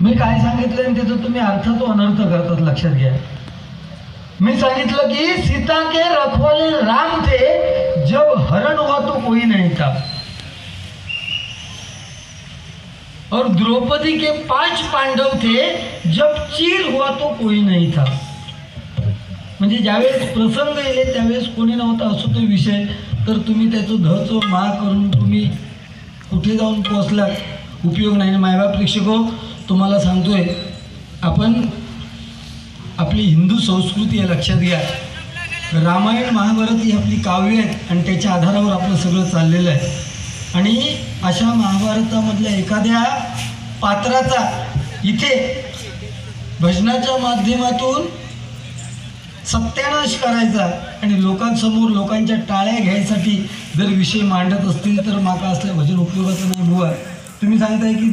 मी काय सांगितलं आणि त्याचा तुम्ही अर्थ तो अनर्थ करतात, लक्षात घ्या। मी सांगितलं की सीता के रखवाले राम थे, जब हरण हुआ तो कोई नहीं था, और द्रौपदी के 5 पांडव थे, जब चीर हुआ तो कोई नहीं था। म्हणजे ज्यावेळेस प्रसंग येले त्यावेळेस कोणी नव्हता असो तो विषय, तर तुम्ही त्याचं धचं मा करून तुम्ही कुठे जाऊन पोहोचलात, उपयोग नाही। मायबाप प्रेक्षको, तुम्हाला सांगतोय, आपण आपली हिंदू संस्कृती आहे, लक्षात घ्या। रामायण महाभारत ही आपली काव्य आहेत आणि त्याच्या आधारावर आपलं सगळं चाललेलं आहे। आणि अशा महाभारतामधल्या एखाद्या पात्राचा इथे भजनाच्या माध्यमातून सत्यानाश करायचा आणि लोकांसमोर लोकांच्या टाळ्या घ्यायसाठी जर विषय मांडत असतील तर माका असल्या भजन उपयोगाचं नाही बुवा। तुम्ही सांगताय की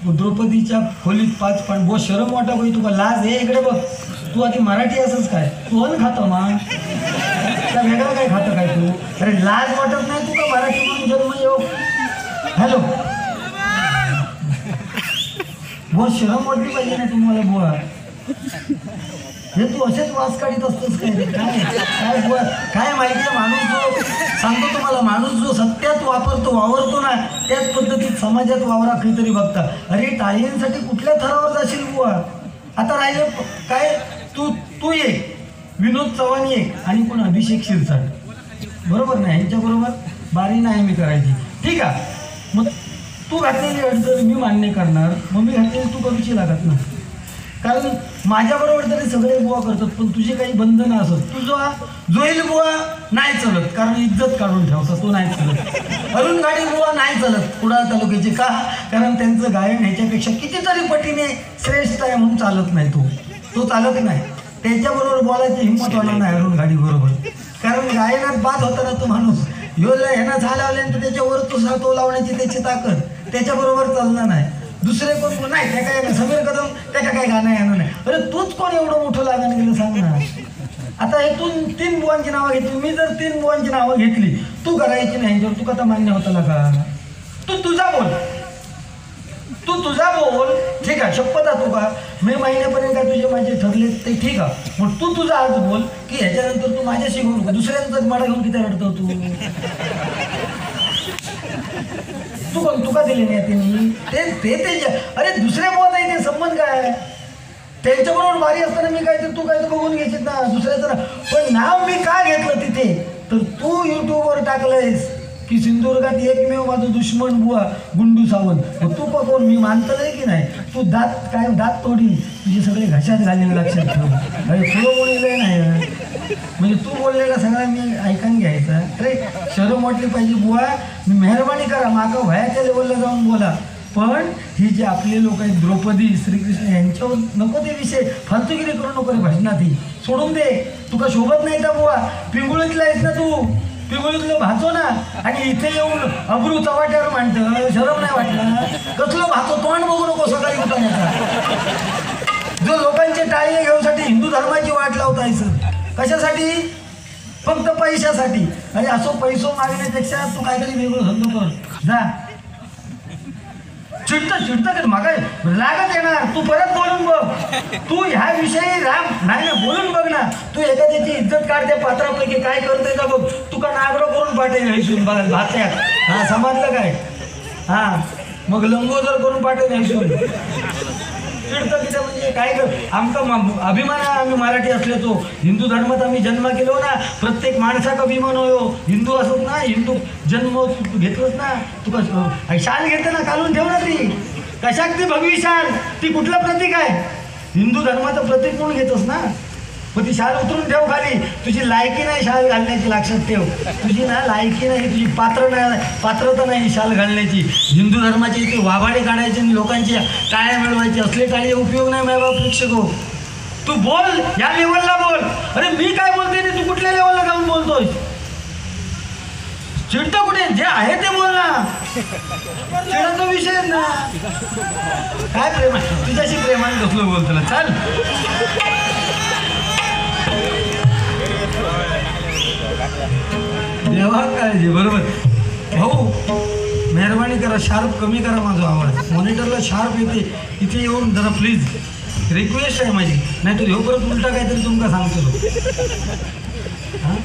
द्रौपदीच्या खोलीत 5 पांडव, बुवा शरम वाटा बाई, तुका लाज आहे? इकडे बघ, तू आधी मराठी असंच काय, तू अन खातो मा त्या वेगळं काय खातं काय तू? अरे लाज वाटत नाही तुका मराठी म्हणून जन्म येऊ? हॅलो, बुवा शरम वाटली पाहिजे ना तुम्हाला बुवा? हे तू असेच वास काढीत असतोस काय? काय बुवा, काय माहिती आहे, माणूस जो सांगतो तुम्हाला, माणूस जो सत्यात वावरतो ना, त्याच पद्धतीत समाजात वावरा काहीतरी बघता। अरे टाळींसाठी कुठल्या थरावर जाशील बुवा? आता राहिलं काय, तू ये, विनोद चव्हाण ये आणि कोण अभिषेक शिरसाट, बरोबर नाही? यांच्याबरोबर बारी नाही मी करायची, ठीक आहे? मग तू घातलेली अडचण मी मान्य करणार, मग मी घातलेली तू करूची लागत ना, कारण माझ्याबरोबर तरी सगळे बुवा करतात, पण तुझे काही बंधनं असत। तुझा जोईल बुवा नाही चालत, कारण इज्जत काढून ठेवता, तो नाही चालत। अरुण गाडी बुवा नाही चालत कुडाळ तालुक्याचे, का? कारण त्यांचं गायन ह्याच्यापेक्षा कितीतरी पटीने श्रेष्ठ आहे म्हणून चालत नाही, तो चालत नाही। त्याच्याबरोबर बोलायची हिंमत होणार नाही अरुण गाडी बरोबर, कारण गायनात बाद होता ना तो माणूस, ह्यानं झाल्यानंतर त्याच्यावर तो लावण्याची त्याची ताकद, त्याच्याबरोबर चालणार नाही। दुसरे कोण नाही, त्या काय समीर कदम, त्याच्या काय गाणं येणार नाही। अरे तूच कोण एवढं मोठं लागायला गेलं सांग ना? आता हे तू 3 बुवांची नावं घेतली, मी जर 3 बुवांची नावं घेतली, तू करायची नाही, जर तू कथा मान्य होता का? तू तुझा बोल, ठीक आहे, शपथ तू का मे महिन्यापर्यंत काय तुझे माझे ठरले ते ठीक आहे, मग तू तुझा आज बोल की ह्याच्यानंतर तू माझ्याशी बोलू का? दुसऱ्यांचं माडा घेऊन किती रडतो तू? तू कोण, तुका दिले नाही त्यांनी ते अरे दुसरे बोलत आहे, ते संबंध काय? त्यांच्याबरोबर बारी असताना मी काय तर तू काय तर बघून घ्यायचे ना दुसऱ्याचं ना। पण नाव मी का घेतलं तिथे, तर तू यूट्यूबवर टाकलंयस की सिंधुदुर्गात एकमेव माझं दुश्मन बुवा गुंडू सावंत, मग तू पकवून मी मानतलंय की नाही? तू दात तोडी तुझे सगळे घशात घाललेले, लक्षात ठेव। अरे तुला बोललेलं नाही, म्हणजे तू बोललेला सगळा मी ऐकून घ्यायचा। अरे शरम वाटली पाहिजे बुवा, मी मेहरबानी करा, माका वयाच्या लेवलला जाऊन बोला। पण ही जे आपले लोक आहेत, द्रौपदी श्रीकृष्ण यांच्यावर नको ते विषय, फालतूगिरी करू नको रे भजनात, ही सोडून दे, तुका शोभत नाही का बुवा? पिंगुळीतला आहेस ना तू, पिंगुळीतलं भाचो ना, आणि इथे येऊन अब्रू चव्हाट्यावर मांडतं, शरम नाही वाटलं? कसलं भाचो, तोंड बघू नको सकाळी उठवण्याचा, जो लोकांचे टाळी घेऊसाठी हिंदू धर्माची वाट लावतायचं, कशासाठी? फक्त पैशासाठी। अरे असो पैसो मागण्यापेक्षा तू काहीतरी वेगळं धंदो कर जा। चिडतं कर, मागा लागत येणार, तू परत बोलून बघ, तू ह्या विषयी राम नाही ना बोलून बघ ना, तू एखाद्याची इज्जत काढते पात्रापैकी काय करतोय का बघ, तुका नागरो करून पाठेल हैसून भात्यात, हा समजलं काय? हा मग लंगोदर करून पाठेल हैसून, चिडतं तिथं म्हणजे काय कर? आमका अभिमान आहे, आम्ही मराठी असल्याचो, हिंदू धर्मात आम्ही जन्म केलो ना, प्रत्येक माणसाचा अभिमान होयो, हिंदू असत ना, हिंदू जन्म घेतलंच ना, तुका शाल घेते ना, काढून ठेव ना, ती कशाक ती भगवी शाल, ती कुठलं प्रतीक आहे? हिंदू धर्माचं प्रतीक म्हणून घेतोस ना, मग ती शाल उतरून ठेव खाली, तुझी लायकी नाही शाल घालण्याची, लक्षात ठेव, तुझी ना लायकी नाही, तुझी पात्रता नाही शाल घालण्याची। हिंदू धर्माची इथे वाभाडे काढायचे आणि लोकांची टाळ्या मिळवायची, असले टाळी उपयोग नाही मायबाप प्रेक्षक हो। तू बोल, या लेवलला बोल। अरे मी काय बोलते रे, तू कुठल्या लेवलला जाऊन बोलतोय? चिडतं कुठे, जे आहे ते बोल ना, चिडाचा विषय ना, काय प्रेम तुझ्याशी प्रेमाने बसलो बोलतो ना, चल देवा काळजी, बरोबर भाऊ। मेहरबानी करा, शार्प कमी करा माझा आवाज, मॉनिटरला शार्प येते. इथे येऊन जरा प्लीज रिक्वेस्ट आहे माझी, नाही तर ह्यो परत उलटा काहीतरी तुमका सांगतो. हां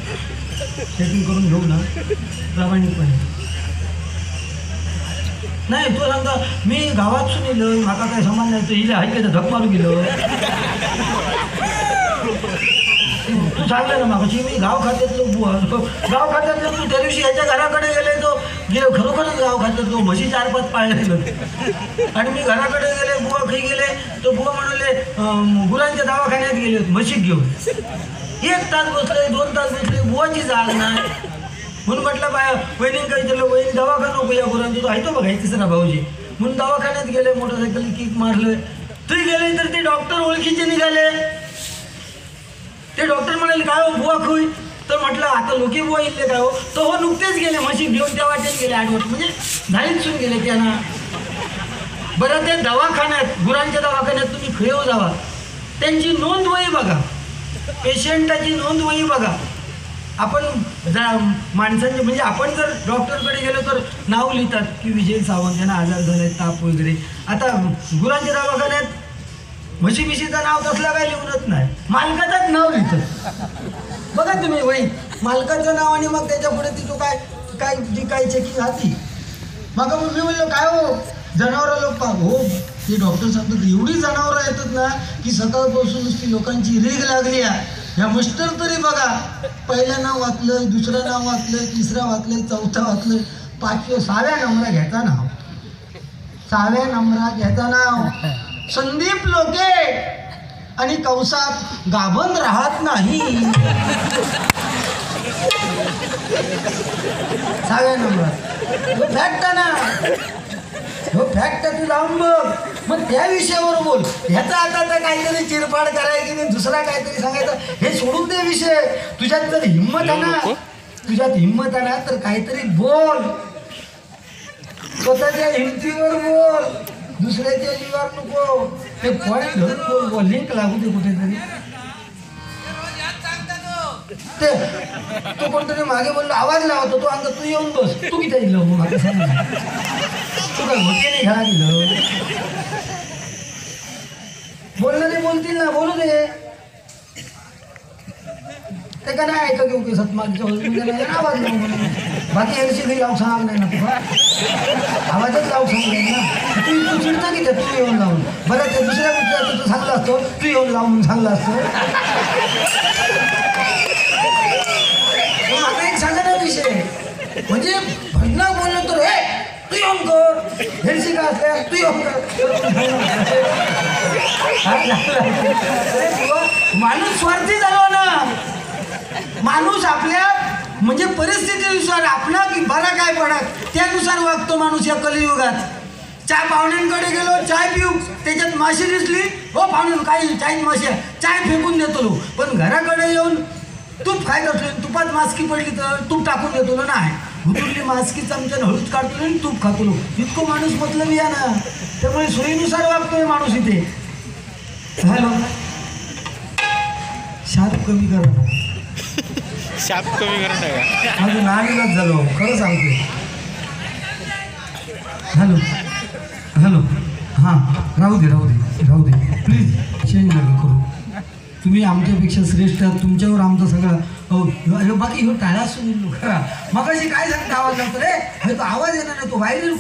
सेटिंग करून घेऊ ना प्रामाणिकपणे. नाही तो सांगता मी गावातून येलो, माका काय समान नाही, तर हिला हाय धक मारू गेलो. तू सांगलं ना मागाशी मी गाव खात्यातलो बुवा, गाव खात्यातलो तू त्या दिवशी याच्या घराकडे गेले, तो गेलो खरोखरच गाव खात्यातलो, म्हशी 4-5 पाळलेलो. आणि मी घराकडे गेले, बुवा खाई गेले, तो बुवा म्हणाले गुरांच्या दवाखान्यात गेले होते म्हशीक घेऊन. 1 तास बसले, 2 तास बसले, बुवाची जाग नाही. म्हणून म्हटलं बाय वहिनी काही दिलं, वहिनी दवाखाना नको या गुरांची, तो आहे तो बघा तिसरा भाऊजी. म्हणून दवाखान्यात गेले, मोटरसायकल किक मारलं. तरी गेले तर ते डॉक्टर ओळखीचे निघाले. ते डॉक्टर म्हणाले काय हो बुवा खोई, तर म्हटलं आता लोके बुवा इथले काय हो, तर हो नुकतेच गेले म्हशी घेऊन, त्या वाटेत गेले 8 वर्ष, म्हणजे झालीच सुन गेले त्यांना. बरं ते दवाखान्यात, गुरांच्या दवाखान्यात तुम्ही खेळ जावा, त्यांची नोंद वही बघा, पेशंटाची नोंद वही बघा. आपण माणसांचे म्हणजे आपण जर डॉक्टरकडे गेलो तर नाव लिहितात की विजय सावंत यांना आजार झाले, ताप वगैरे. आता गुरांच्या दवाखान्यात म्हशी बिशीचं नाव तसलं काय लिहूनच नाही, मालकाचंच नाव लिहितं. बघा तुम्ही वही, मालकाचं नाव आणि मग त्याच्या पुढे ती तो काय काय जी काय चेकिंग हाती. मग मी म्हणलो काय हो जनावरं लोक हो, ते डॉक्टर सांगतात एवढी जनावरं येतात ना की सकाळपासून नुसती लोकांची रीग लागली आहे. ह्या मस्टर तरी बघा, पहिलं नाव वाचलं, दुसरं नाव वाचलं, तिसरं वाचलं, चौथं वाचलं, 5व्या 6व्या नंबरा घ्यायचा नाव, 6व्या नंबरा घ्यायचा नाव संदीप लोके आणि कौसात गाभण राहत नाही. 6व्या नंबरात फॅक्ट ना, हो फॅक्ट तू लावून बघ, मग त्या विषयावर बोल. ह्याचा आता तर काहीतरी चिरफाड करायची नाही, दुसरा काहीतरी सांगायचं, हे सोडून दे विषय. तुझ्यात जर हिंमत आहे ना, तुझ्यात हिंमत आहे ना तर काहीतरी बोल, स्वतःच्या हिमतीवर बोल, दुसऱ्याच्या जीवावर नको. ते पॉईंट धरून बोल, लिंक लागू दे कुठेतरी. ते तो कोणतरी मागे बोललो आवाज लावतो, तो अंग तू येऊन बस, तू किती दिलं मग आता सांग, तू काय होते नाही घ्या दिलं. बोलणारे बोलतील ना, बोलू दे. ते का नाही ऐका घेऊ सतमागच्या आवाज लावू म्हणून, बाकी याची घरी लावू सांग नाही ना, तुला आवाजच लावू सांगले ना. तू चिडता की तू येऊन लावून, बरं ते दुसऱ्या मित्राचं तू सांगलं असतो, तू येऊन लावून म्हणून सांगलं असतं. आता एक सांगा ना विषय, म्हणजे भजना बोललो तर हे तू येऊन कर, हेरशी का असल्या तू येऊन कर. माणूस स्वार्थी झालो ना, माणूस आपल्या म्हणजे परिस्थितीनुसार आपला बरा काय पडत त्यानुसार वागतो माणूस. या कलियुगात चाय पाहुण्यांकडे गेलो, चाय पिऊ, त्याच्यात माशी दिसली, हो पाहुणे काही चायत माशी आहे, चाय फेकून देतो. पण घराकडे येऊन तूप खायचं असलं, तुपात मास्की पडली तर तूप टाकून देतो नाही, हुतुरली मास्की चमच्यानं हळूच काढतो आणि तूप खातो. इतकं माणूस मतलबी आहे ना, त्यामुळे सोयीनुसार वागतोय माणूस इथे. हॅलो शार्प कमी करा, शाप कमी करून टाका. माझं नानीलाच झालो खरं सांगतोय. हॅलो हॅलो हां राहू दे प्लीज, चेंज नका करू. तुम्ही आमच्यापेक्षा श्रेष्ठ आहात, तुमच्यावर आमचा सगळा बाकी ह्यो टाळा सुरू करा. मग अशी काय सांगता आवाज लागतो रे, तो आवाज येणार नाही, तो व्हायरल